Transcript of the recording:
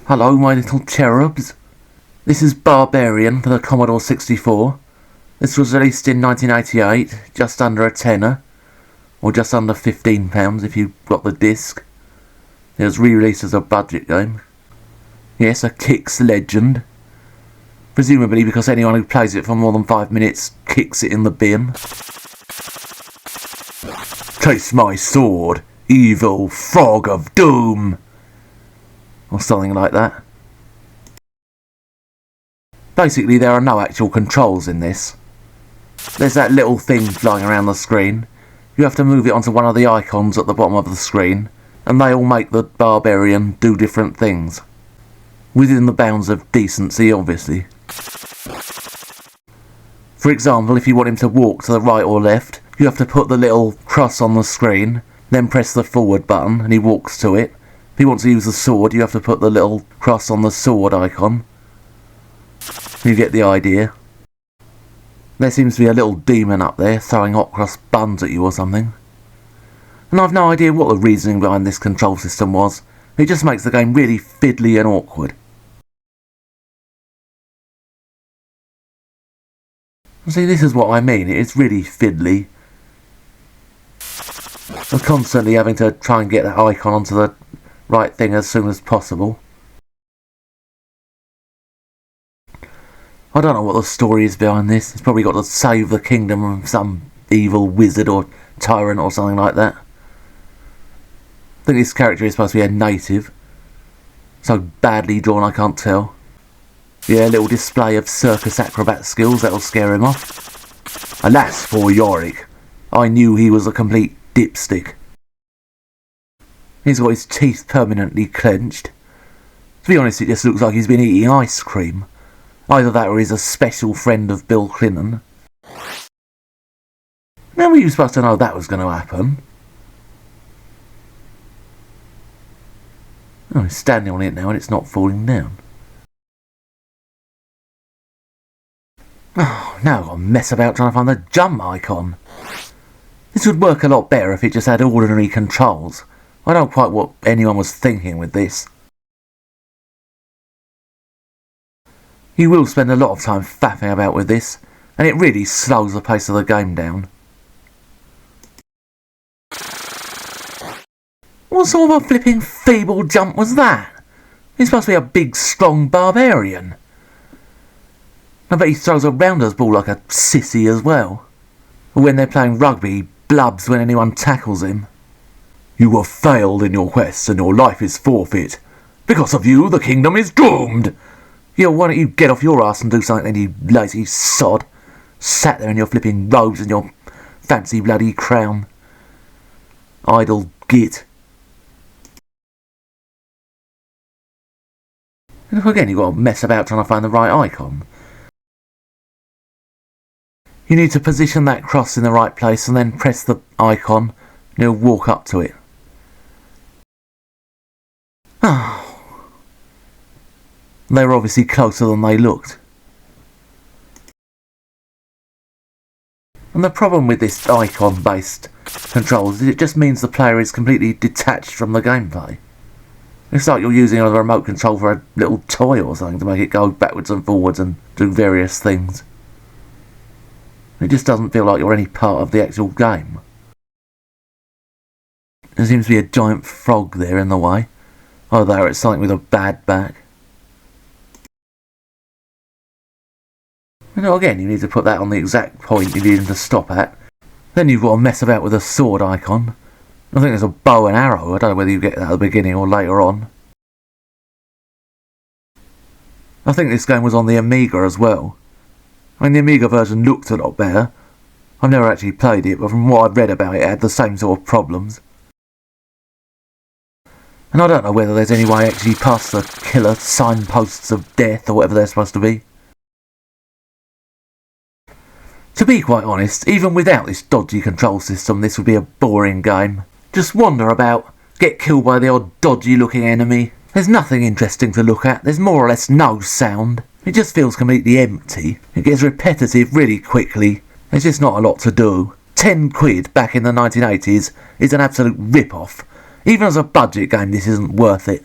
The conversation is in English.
Hello, my little cherubs. This is Barbarian for the Commodore 64. This was released in 1988, just under a tenner, or just under £15 if you got the disc. It was re-released as a budget game. Yes, a kicks legend. Presumably because anyone who plays it for more than 5 minutes kicks it in the bin. Taste my sword, evil frog of doom! Or something like that. Basically, there are no actual controls in this. There's that little thing flying around the screen. You have to move it onto one of the icons at the bottom of the screen, and they all make the Barbarian do different things. Within the bounds of decency, obviously. For example, if you want him to walk to the right or left, you have to put the little cross on the screen, then press the forward button, and he walks to it. If you want to use the sword, you have to put the little cross on the sword icon. You get the idea. There seems to be a little demon up there throwing hot cross buns at you or something. And I've no idea what the reasoning behind this control system was. It just makes the game really fiddly and awkward. See, this is what I mean. It's really fiddly. I'm constantly having to try and get that icon onto the right thing as soon as possible. I don't know what the story is behind this. It's probably got to save the kingdom from some evil wizard or tyrant or something like that. I think this character is supposed to be a native. So badly drawn I can't tell. Yeah, a little display of circus acrobat skills that'll scare him off. Alas for Yorick, I knew he was a complete dipstick. He's got his teeth permanently clenched. To be honest, it just looks like he's been eating ice cream. Either that or he's a special friend of Bill Clinton. How were you supposed to know that was going to happen? Oh, he's standing on it now and it's not falling down. Oh, now I've got to mess about trying to find the jump icon. This would work a lot better if it just had ordinary controls. I don't quite what anyone was thinking with this. You will spend a lot of time faffing about with this, and it really slows the pace of the game down. What sort of a flipping feeble jump was that? He's supposed to be a big, strong barbarian. I bet he throws a rounders ball like a sissy as well. Or when they're playing rugby, he blubs when anyone tackles him. You have failed in your quest and your life is forfeit. Because of you, the kingdom is doomed. Yo, why don't you get off your ass and do something then, you lazy sod? Sat there in your flipping robes and your fancy bloody crown. Idle git. And again, you've got to mess about trying to find the right icon. You need to position that cross in the right place and then press the icon and you'll walk up to it. Oh. They were obviously closer than they looked. And the problem with this icon-based controls is it just means the player is completely detached from the gameplay. It's like you're using a remote control for a little toy or something to make it go backwards and forwards and do various things. It just doesn't feel like you're any part of the actual game. There seems to be a giant frog there in the way. Although it's something with a bad back. You know, again, you need to put that on the exact point you need him to stop at. Then you've got to mess about with a sword icon. I think there's a bow and arrow. I don't know whether you get that at the beginning or later on. I think this game was on the Amiga as well. I mean, the Amiga version looked a lot better. I've never actually played it, but from what I've read about it, it had the same sort of problems. And I don't know whether there's any way actually past the killer signposts of death or whatever they're supposed to be. To be quite honest, even without this dodgy control system, this would be a boring game. Just wander about, get killed by the odd dodgy looking enemy. There's nothing interesting to look at, there's more or less no sound. It just feels completely empty. It gets repetitive really quickly. There's just not a lot to do. 10 quid back in the 1980s is an absolute rip-off. Even as a budget game, this isn't worth it.